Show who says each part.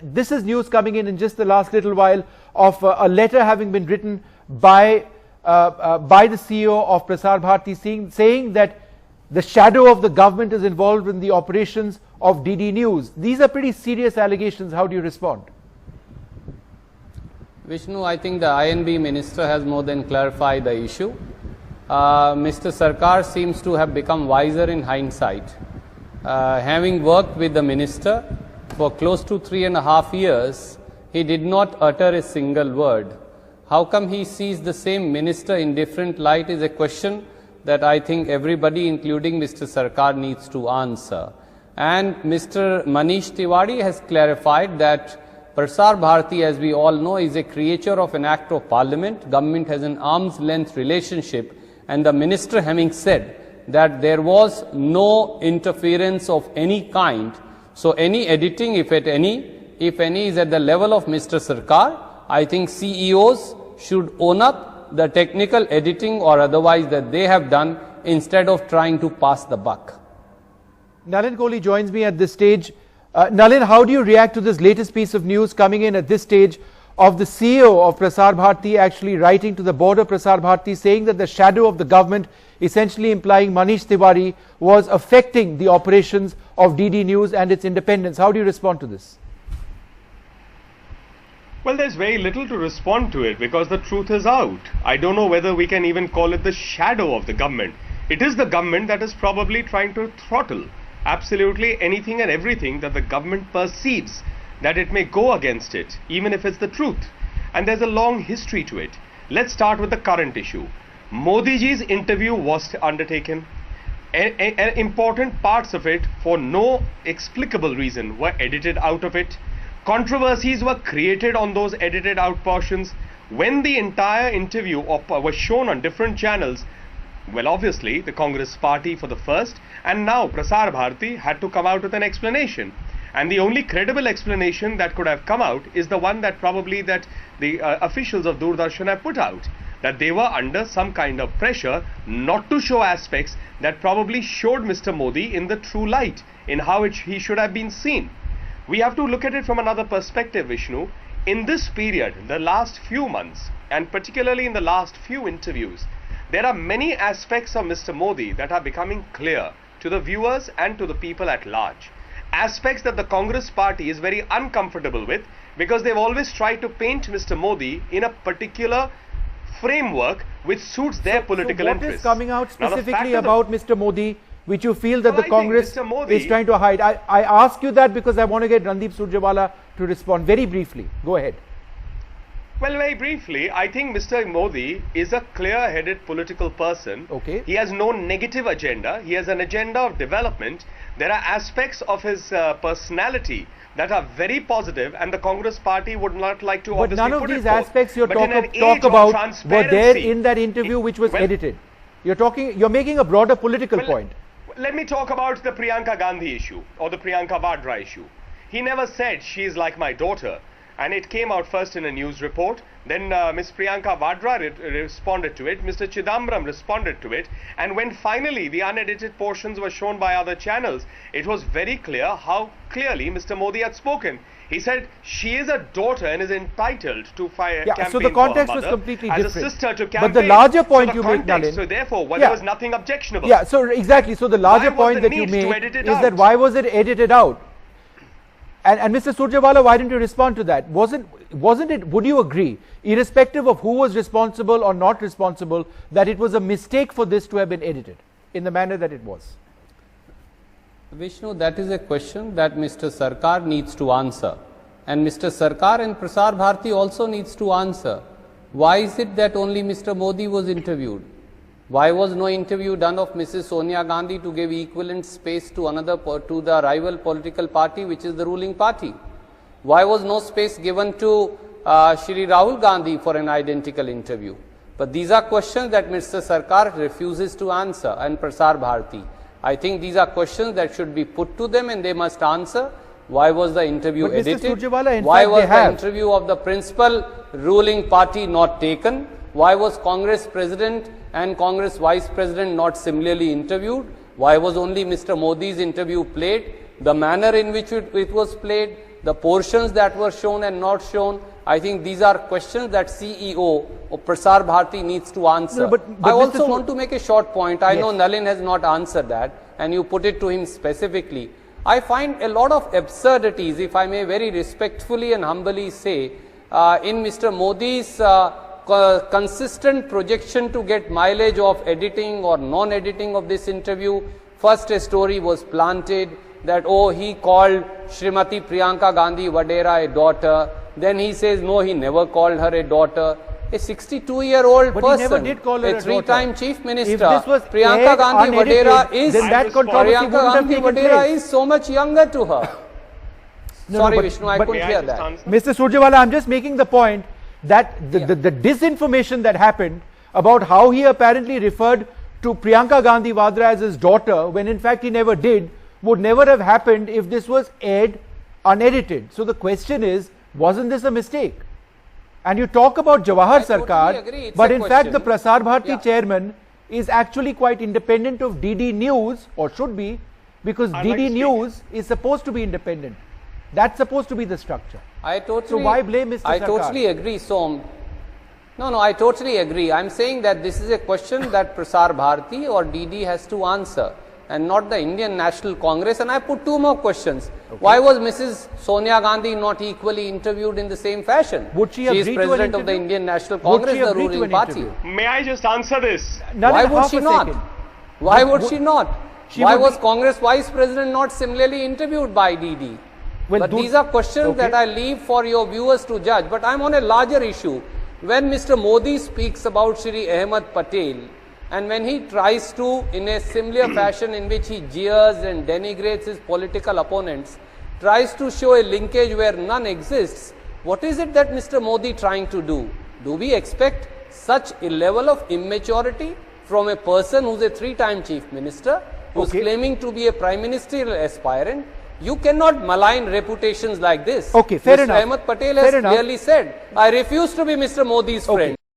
Speaker 1: this is news coming in just the last little while of a letter having been written by the CEO of Prasar Bharati saying that the shadow of the government is involved in the operations of DD News. These are pretty serious allegations. How do you respond?
Speaker 2: Vishnu, I think the INB minister has more than clarified the issue. Mr. Sarkar seems to have become wiser in hindsight. Having worked with the minister for close to 3.5 years, he did not utter a single word. How come he sees the same minister in different light is a question that I think everybody, including Mr. Sarkar, needs to answer. And Mr. Manish Tiwari has clarified that Prasar Bharati, as we all know, is a creature of an act of parliament. Government has an arm's length relationship, and the minister having said that there was no interference of any kind, so any editing, if any, is at the level of Mr. Sarkar, I think CEOs should own up the technical editing or otherwise that they have done instead of trying to pass the buck.
Speaker 1: Nalin Kohli joins me at this stage. Nalin, how do you react to this latest piece of news coming in at this stage of the CEO of Prasar Bharati actually writing to the board of Prasar Bharati saying that the shadow of the government, essentially implying Manish Tiwari, was affecting the operations of DD News and its independence? How do you respond to this?
Speaker 3: Well, there's very little to respond to it because the truth is out. I don't know whether we can even call it the shadow of the government. It is the government that is probably trying to throttle absolutely anything and everything that the government perceives that it may go against it, even if it's the truth. And there's a long history to it. Let's start with the current issue. Modi ji's interview was undertaken. Important parts of it, for no explicable reason, were edited out of it. Controversies were created on those edited out portions. When the entire interview was shown on different channels, well, obviously the Congress party for the first, and now Prasar Bharati had to come out with an explanation. And the only credible explanation that could have come out is the one that probably that the officials of Doordarshan have put out, that they were under some kind of pressure not to show aspects that probably showed Mr. Modi in the true light, in how he should have been seen. We have to look at it from another perspective, Vishnu. In this period, the last few months, and particularly in the last few interviews, there are many aspects of Mr. Modi that are becoming clear to the viewers and to the people at large. Aspects that the Congress party is very uncomfortable with because they've always tried to paint Mr. Modi in a particular framework which suits their political interests.
Speaker 1: What is coming out specifically about Mr. Modi which you feel that the Congress is trying to hide? I ask you that because I want to get Randeep Surjewala to respond very briefly. Go ahead.
Speaker 3: Well, very briefly, I think Mr. Modi is a clear-headed political person.
Speaker 1: Okay.
Speaker 3: He has no negative agenda. He has an agenda of development. There are aspects of his personality that are very positive, and the Congress party would not like to obviously put it forth.
Speaker 1: But none of these aspects you talk about were there in that interview which was edited. You're making a broader political point.
Speaker 3: Let me talk about the Priyanka Gandhi issue or the Priyanka Vadra issue. He never said she is like my daughter. And it came out first in a news report, then Ms. Priyanka Vadra responded to it, Mr. Chidambaram responded to it, and when finally the unedited portions were shown by other channels, it was very clear how clearly Mr. Modi had spoken. He said she is a daughter and is entitled to campaign
Speaker 1: so the context
Speaker 3: for her mother
Speaker 1: was completely
Speaker 3: as
Speaker 1: different.
Speaker 3: A sister to campaign.
Speaker 1: But the larger point you make, Nalin,
Speaker 3: so therefore, there was nothing objectionable.
Speaker 1: Yeah, so exactly. So the larger point that you make is that why was it edited out? And Mr. Surjewala, why didn't you respond to that? Wasn't it, would you agree, irrespective of who was responsible or not responsible, that it was a mistake for this to have been edited in the manner that it was?
Speaker 2: Vishnu, that is a question that Mr. Sarkar needs to answer. And Mr. Sarkar and Prasar Bharati also needs to answer. Why is it that only Mr. Modi was interviewed? Why was no interview done of Mrs. Sonia Gandhi to give equivalent space to the rival political party, which is the ruling party? Why was no space given to Shri Rahul Gandhi for an identical interview? But these are questions that Mr. Sarkar refuses to answer, and Prasar Bharati. I think these are questions that should be put to them and they must answer. Why was the interview edited? Why was the interview of the principal ruling party not taken? Why was Congress President and Congress Vice President not similarly interviewed? Why was only Mr. Modi's interview played? The manner in which it was played, the portions that were shown and not shown. I think these are questions that CEO of Prasar Bharati needs to answer.
Speaker 1: No, but
Speaker 2: I
Speaker 1: Mr.
Speaker 2: also want to make a short point. I know
Speaker 1: Yes.
Speaker 2: Nalin has not answered that, and you put it to him specifically. I find a lot of absurdities, if I may very respectfully and humbly say, in Mr. Modi's consistent projection to get mileage of editing or non-editing of this interview. First, a story was planted that, oh, he called Srimati Priyanka Gandhi Vadera a daughter. Then he says, no, he never called her a daughter. A 62-year-old
Speaker 1: But
Speaker 2: person,
Speaker 1: he never did call her a
Speaker 2: three-time
Speaker 1: daughter.
Speaker 2: chief minister,
Speaker 1: If this was
Speaker 2: Priyanka
Speaker 1: aired
Speaker 2: Gandhi
Speaker 1: unedited,
Speaker 2: Vadera is,
Speaker 1: then that controversy
Speaker 2: Priyanka
Speaker 1: wouldn't have
Speaker 2: Gandhi
Speaker 1: taken
Speaker 2: Vadera
Speaker 1: place.
Speaker 2: is so much younger to her.
Speaker 1: No,
Speaker 2: Sorry,
Speaker 1: but-
Speaker 2: Vishnu, I
Speaker 1: but-
Speaker 2: couldn't
Speaker 3: May I
Speaker 2: hear
Speaker 3: just
Speaker 2: that.
Speaker 3: answer?
Speaker 1: Mr. Surjewala, I'm just making the point that the disinformation that happened about how he apparently referred to Priyanka Gandhi Vadra as his daughter, when in fact he never did, would never have happened if this was aired unedited. So the question is, wasn't this a mistake? And you talk about Jawahar
Speaker 2: I totally
Speaker 1: Sarkar,
Speaker 2: agree. It's
Speaker 1: but
Speaker 2: a
Speaker 1: in fact the
Speaker 2: question.
Speaker 1: Prasar Bharati
Speaker 2: Yeah.
Speaker 1: chairman is actually quite independent of DD News, or should be, because
Speaker 3: I'd like
Speaker 1: DD
Speaker 3: to speak.
Speaker 1: News is supposed to be independent. That's supposed to be the structure.
Speaker 2: I totally,
Speaker 1: So why blame Mr.
Speaker 2: I
Speaker 1: Sarkar?
Speaker 2: totally agree, Som. No, I totally agree. I'm saying that this is a question that Prasar Bharati or DD has to answer, and not the Indian National Congress. And I put two more questions. Why was Mrs. Sonia Gandhi not equally interviewed in the same fashion?
Speaker 1: Would she
Speaker 2: is
Speaker 1: agree to an
Speaker 2: president of the
Speaker 1: interview?
Speaker 2: Indian National
Speaker 1: Would
Speaker 2: Congress,
Speaker 1: she
Speaker 2: the
Speaker 1: agree to
Speaker 2: ruling
Speaker 1: an
Speaker 2: party.
Speaker 1: interview?
Speaker 3: May I just answer this?
Speaker 1: Nalin,
Speaker 2: Why would
Speaker 1: half
Speaker 2: she
Speaker 1: a
Speaker 2: not?
Speaker 1: second.
Speaker 2: Why would she not?
Speaker 1: She
Speaker 2: Why
Speaker 1: would
Speaker 2: was
Speaker 1: be-
Speaker 2: Congress Vice President not similarly interviewed by DD?
Speaker 1: Well,
Speaker 2: But
Speaker 1: those-
Speaker 2: these are questions
Speaker 1: okay.
Speaker 2: that I leave for your viewers to judge. But I'm on a larger issue. When Mr. Modi speaks about Shri Ahmed Patel, and when he tries to, in a similar fashion in which he jeers and denigrates his political opponents, tries to show a linkage where none exists, what is it that Mr. Modi trying to do? Do we expect such a level of immaturity from a person who's a three-time chief minister, who's
Speaker 1: Okay.
Speaker 2: claiming to be a prime ministerial aspirant? You cannot malign reputations like this.
Speaker 1: Okay, fair
Speaker 2: Mr.
Speaker 1: enough.
Speaker 2: Ahmed Patel
Speaker 1: Fair
Speaker 2: has
Speaker 1: enough.
Speaker 2: clearly said, I refuse to be Mr. Modi's friend.